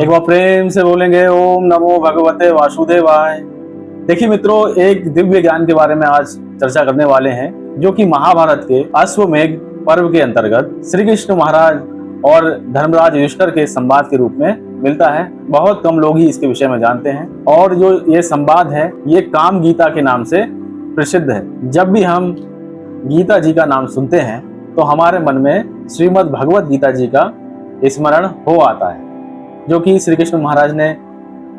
एक बार प्रेम से बोलेंगे ओम नमो भगवते वासुदेवाय। देखिए मित्रों, एक दिव्य ज्ञान के बारे में आज चर्चा करने वाले हैं, जो कि महाभारत के अश्वमेध पर्व के अंतर्गत श्री कृष्ण महाराज और धर्मराज युधिष्ठिर के संवाद के रूप में मिलता है। बहुत कम लोग ही इसके विषय में जानते हैं और जो ये संवाद है ये काम गीता के नाम से प्रसिद्ध है। जब भी हम गीता जी का नाम सुनते हैं तो हमारे मन में श्रीमद् भगवत गीता जी का स्मरण हो आता है, जो कि श्री कृष्ण महाराज ने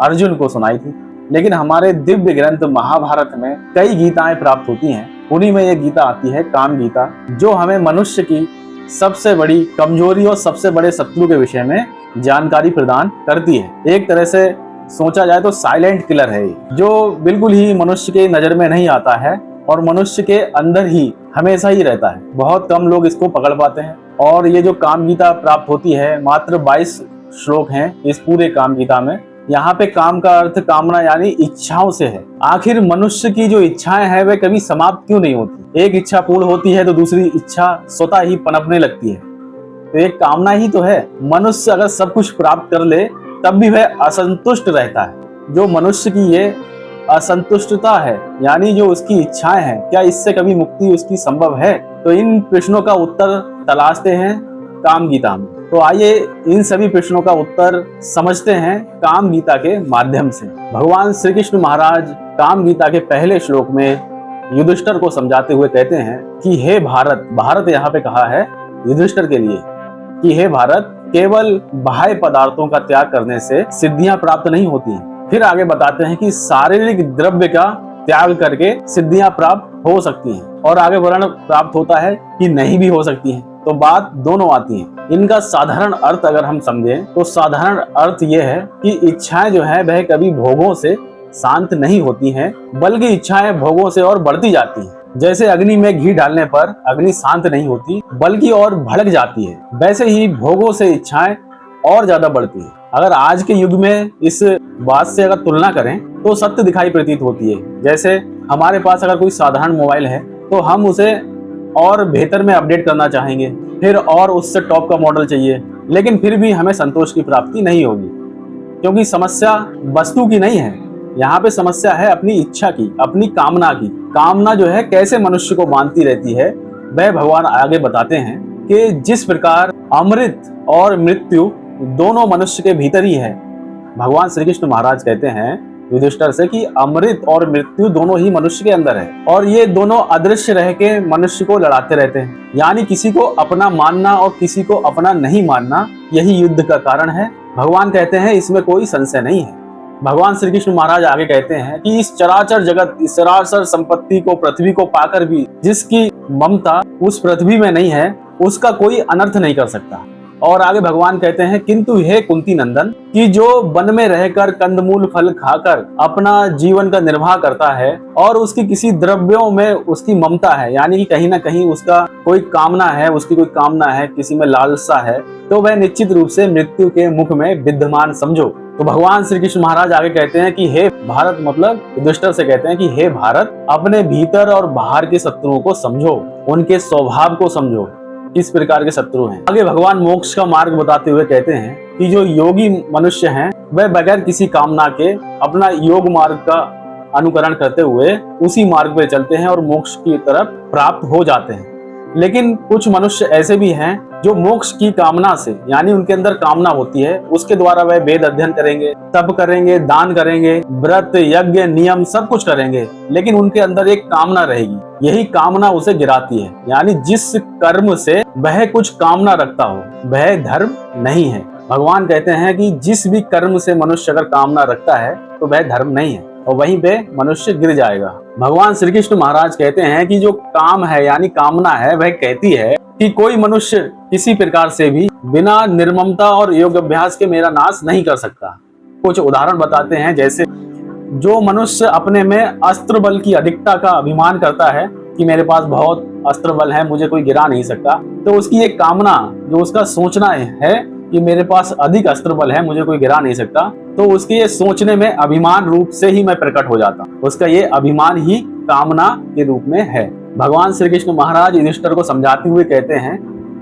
अर्जुन को सुनाई थी। लेकिन हमारे दिव्य ग्रंथ महाभारत में कई गीताएं प्राप्त होती हैं। उन्हीं में एक गीता आती है काम गीता, जो हमें मनुष्य की सबसे बड़ी कमजोरी और सबसे बड़े शत्रु के विषय में जानकारी प्रदान करती है। एक तरह से सोचा जाए तो साइलेंट किलर है, जो बिल्कुल ही मनुष्य के नजर में नहीं आता है और मनुष्य के अंदर ही हमेशा ही रहता है। बहुत कम लोग इसको पकड़ पाते हैं। और ये जो काम गीता प्राप्त होती है, मात्र 22 श्लोक हैं इस पूरे काम गीता में। यहाँ पे काम का अर्थ कामना यानी इच्छाओं से है। आखिर मनुष्य की जो इच्छाएं हैं वे कभी समाप्त क्यों नहीं होती? एक इच्छा पूर्ण होती है तो दूसरी इच्छा स्वतः ही पनपने लगती है। तो एक कामना ही तो है। मनुष्य अगर सब कुछ प्राप्त कर ले तब भी वह असंतुष्ट रहता है। जो मनुष्य की ये असंतुष्टता है, यानी जो उसकी इच्छाएं हैं, क्या इससे कभी मुक्ति उसकी संभव है? तो इन प्रश्नों का उत्तर तलाशते हैं काम गीता में। तो आइए इन सभी प्रश्नों का उत्तर समझते हैं काम गीता के माध्यम से। भगवान श्री कृष्ण महाराज काम गीता के पहले श्लोक में युधिष्ठिर को समझाते हुए कहते हैं कि हे भारत, भारत यहाँ पे कहा है युधिष्ठिर के लिए कि हे भारत, केवल बाह्य पदार्थों का त्याग करने से सिद्धियां प्राप्त नहीं होती हैं। फिर आगे बताते हैं कि शारीरिक द्रव्य का त्याग करके सिद्धियां प्राप्त हो सकती हैं, और आगे वर्ण प्राप्त होता है कि नहीं भी हो सकती हैं। तो बात दोनों आती है। इनका साधारण अर्थ अगर हम समझें तो साधारण अर्थ यह है कि इच्छाएं जो है वह कभी भोगों से शांत नहीं होती हैं, बल्कि इच्छाएं भोगों से और बढ़ती जाती हैं। जैसे अग्नि में घी डालने पर अग्नि शांत नहीं होती बल्कि और भड़क जाती है, वैसे ही भोगों से इच्छाएं और ज्यादा बढ़ती है। अगर आज के युग में इस बात से अगर तुलना करें तो सत्य दिखाई प्रतीत होती है। जैसे हमारे पास अगर कोई साधारण मोबाइल है तो हम उसे और बेहतर में अपडेट करना चाहेंगे, फिर और उससे टॉप का मॉडल चाहिए, लेकिन फिर भी हमें संतोष की प्राप्ति नहीं होगी, क्योंकि समस्या वस्तु की नहीं है। यहाँ पे समस्या है अपनी इच्छा की, अपनी कामना की। कामना जो है कैसे मनुष्य को बांधती रहती है, वह भगवान आगे बताते हैं कि जिस प्रकार अमृत और मृत्यु दोनों मनुष्य के भीतर ही है। भगवान श्री कृष्ण महाराज कहते हैं युधिष्ठिर से कि अमृत और मृत्यु दोनों ही मनुष्य के अंदर है, और ये दोनों अदृश्य रह के मनुष्य को लड़ाते रहते हैं। यानी किसी को अपना मानना और किसी को अपना नहीं मानना, यही युद्ध का कारण है। भगवान कहते हैं इसमें कोई संशय नहीं है। भगवान श्री कृष्ण महाराज आगे कहते हैं कि इस चराचर जगत, इस चराचर संपत्ति को, पृथ्वी को पाकर भी जिसकी ममता उस पृथ्वी में नहीं है, उसका कोई अनर्थ नहीं कर सकता। और आगे भगवान कहते हैं किंतु हे कुंती नंदन, कि जो वन में रहकर कंदमूल फल खाकर अपना जीवन का निर्वाह करता है और उसकी किसी द्रव्यों में उसकी ममता है, यानी कि कहीं ना कहीं उसका कोई कामना है, उसकी कोई कामना है, किसी में लालसा है, तो वह निश्चित रूप से मृत्यु के मुख में विद्यमान समझो। तो भगवान श्री कृष्ण महाराज आगे कहते हैं कि हे भारत, मतलब युधिष्ठिर से कहते हैं कि हे भारत, अपने भीतर और बाहर के शत्रुओं को समझो, उनके स्वभाव को समझो, किस प्रकार के शत्रु हैं। आगे भगवान मोक्ष का मार्ग बताते हुए कहते हैं कि जो योगी मनुष्य हैं वह बगैर किसी कामना के अपना योग मार्ग का अनुकरण करते हुए उसी मार्ग पर चलते हैं और मोक्ष की तरफ प्राप्त हो जाते हैं। लेकिन कुछ मनुष्य ऐसे भी हैं जो मोक्ष की कामना से, यानी उनके अंदर कामना होती है, उसके द्वारा वह वेद अध्ययन करेंगे, तप करेंगे, दान करेंगे, व्रत यज्ञ नियम सब कुछ करेंगे, लेकिन उनके अंदर एक कामना रहेगी। यही कामना उसे गिराती है। यानी जिस कर्म से वह कुछ कामना रखता हो वह धर्म नहीं है। भगवान कहते हैं कि जिस भी कर्म से मनुष्य अगर कामना रखता है तो वह धर्म नहीं है, और वहीं पे मनुष्य गिर जाएगा। भगवान श्री कृष्ण महाराज कहते हैं कि जो काम है यानी कामना है, वह कहती है कि कोई मनुष्य किसी प्रकार से भी बिना निर्ममता और योग अभ्यास के मेरा नाश नहीं कर सकता। कुछ उदाहरण बताते हैं, जैसे जो मनुष्य अपने में अस्त्र बल की अधिकता का अभिमान करता है कि मेरे पास बहुत अस्त्र बल है, मुझे कोई गिरा नहीं सकता, तो उसकी एक कामना, जो उसका सोचना है कि मेरे पास अधिक अस्त्र बल है, मुझे कोई गिरा नहीं सकता, तो उसके ये सोचने में अभिमान रूप से ही मैं प्रकट हो जाता। उसका ये अभिमान ही कामना के रूप में है। भगवान श्री कृष्ण महाराज युधिष्ठिर को समझाते हुए कहते हैं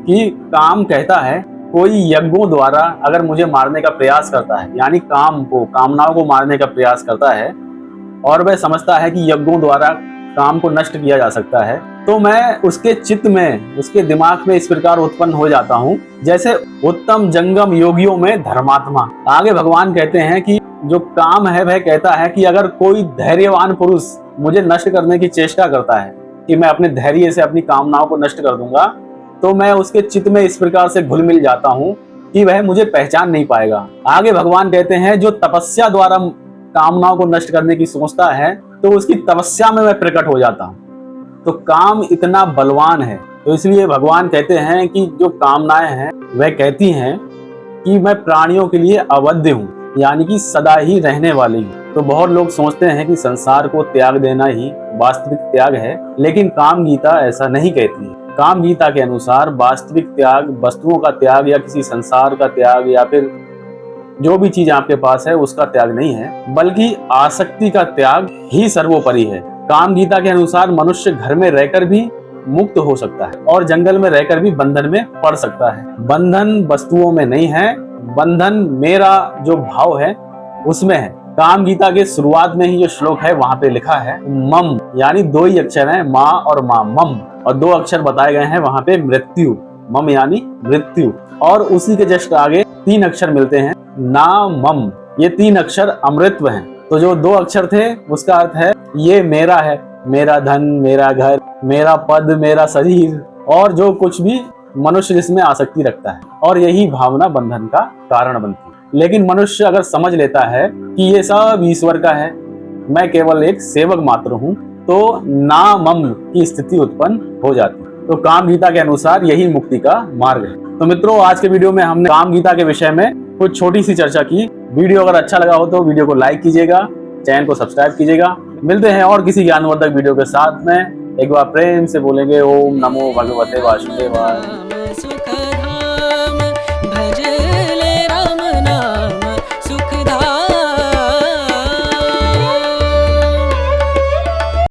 कि काम कहता है कोई यज्ञों द्वारा अगर मुझे मारने का प्रयास करता है, यानी कामनाओं को मारने का प्रयास करता है, और वह समझता है कि यज्ञों द्वारा काम को नष्ट किया जा सकता है, तो मैं उसके चित्त में, उसके दिमाग में इस प्रकार उत्पन्न हो जाता हूँ जैसे उत्तम जंगम योगियों में धर्मात्मा। आगे भगवान कहते हैं कि जो काम है वह कहता है कि अगर कोई धैर्यवान पुरुष मुझे नष्ट करने की चेष्टा करता है कि मैं अपने धैर्य से अपनी कामनाओं को नष्ट कर दूंगा, तो मैं उसके चित्त में इस प्रकार से घुल मिल जाता हूँ कि वह मुझे पहचान नहीं पाएगा। आगे भगवान कहते हैं जो तपस्या द्वारा कामनाओं को नष्ट करने की सोचता है, तो उसकी तपस्या में मैं प्रकट हो जाता हूँ। तो काम इतना बलवान है, तो इसलिए भगवान कहते हैं कि जो कामनाएं हैं वह कहती हैं कि मैं प्राणियों के लिए अवध्य हूँ, यानी कि सदा ही रहने वाली हूँ। तो बहुत लोग सोचते हैं कि संसार को त्याग देना ही वास्तविक त्याग है, लेकिन काम गीता ऐसा नहीं कहती है। काम गीता के अनुसार वास्तविक त्याग वस्तुओं का त्याग या किसी संसार का त्याग या फिर जो भी चीज आपके पास है उसका त्याग नहीं है, बल्कि आसक्ति का त्याग ही सर्वोपरि है। काम गीता के अनुसार मनुष्य घर में रहकर भी मुक्त हो सकता है और जंगल में रहकर भी बंधन में पड़ सकता है। बंधन वस्तुओं में नहीं है, बंधन मेरा जो भाव है उसमें है। काम गीता के शुरुआत में ही जो श्लोक है वहां पे लिखा है मम, यानी दो ही अक्षर हैं, माँ और माँ, मम, और दो अक्षर बताए गए हैं वहां पे मृत्यु, मम यानी मृत्यु, और उसी के जस्ट आगे तीन अक्षर मिलते हैं ना मम, ये तीन अक्षर अमृतत्व हैं। तो जो दो अक्षर थे उसका अर्थ है ये मेरा है, मेरा धन, मेरा घर, मेरा पद, मेरा शरीर, और जो कुछ भी मनुष्य जिसमें आसक्ति रखता है, और यही भावना बंधन का कारण बनती है। लेकिन मनुष्य अगर समझ लेता है कि ये सब ईश्वर का है, मैं केवल एक सेवक मात्र हूँ, तो ना मम की स्थिति उत्पन्न हो जाती है। तो काम गीता के अनुसार यही मुक्ति का मार्ग है। तो मित्रों, आज के वीडियो में हमने काम गीता के विषय में कुछ छोटी सी चर्चा की। वीडियो अगर अच्छा लगा हो तो वीडियो को लाइक कीजिएगा, चैनल को सब्सक्राइब कीजिएगा। मिलते हैं और किसी ज्ञानवर्धक वीडियो के साथ में। एक बार प्रेम से बोलेंगे ओम नमो भगवते वासुदेवाय।